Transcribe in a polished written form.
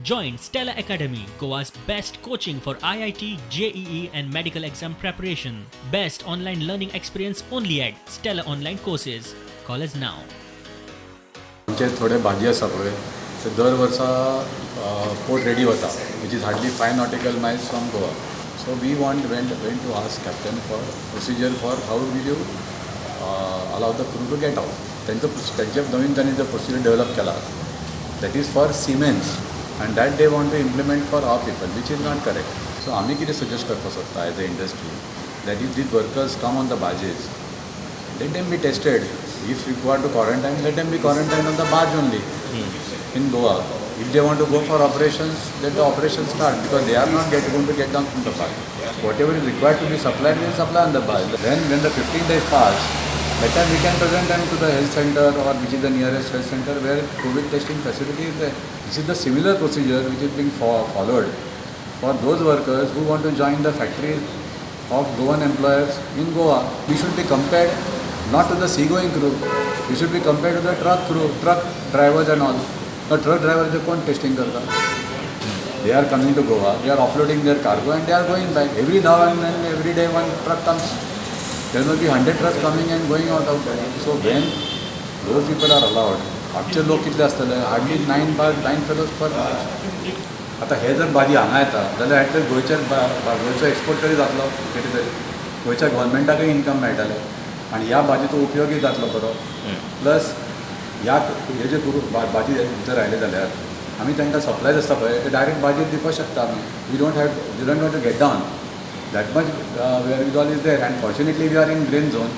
Join Stella Academy, Goa's best coaching for IIT, JEE, and medical exam preparation. Best online learning experience only at Stella Online Courses. Call us now. आमचे थोडे भाजी आसा पळय ते दर वर्सा port ready वता which is hardly 5 nautical miles from Goa. So we went to ask captain for procedure for how will you allow the crew to get out. त्यांचे नवीन त्यांनी जो प्रोसिजर डेव्हलप केला that is for seamen and that they want to implement for our people, which is not correct. So आम्ही कितें suggest करपाक सोदता as a industry that if these workers come on the barges, let them be tested. If required to quarantine, let them be quarantined on the barge only in Goa. If they want to go for operations, let the operations start, because they are not going to get down from the barge. Whatever is required to be supplied, will supply on the barge. Then when the 15 days pass, that time we can present them to the health center or which is the nearest health center where COVID testing facility is there. This is the similar procedure which is being followed for those workers who want to join the factories of Goan employers in Goa. We should be compared not to the seagoing crew. We should be compared to the truck crew, truck drivers and all. The truck drivers they can't testing karta. They are coming to Goa, they are offloading their cargo and they are going back. Every now and then, every day one truck comes. There will be 100 trucks coming and going out of there. So when those people are allowed, आमचे लोक कितले आसतले hardly 9 fellows पर barge. आतां हे जर भाजी हांगा येता जाल्यार एटलीस्ट गोंयचो एक्सपोर्ट तरी जातलो कितें तरी गोंयच्या गव्हर्मेंटाकूय इनकम मेळटलें आनी ह्या भाजयेचो उपयोगूय जातलो बरो. प्लस हे जे भाजी जर आयले जाल्यार आमी तांकां सप्लायज आसता पळय ते डायरेक्ट भाजयेर दिवपाक शकता आमी. We don't have to get down. That much wherewithal is there, and fortunately we are in green zone.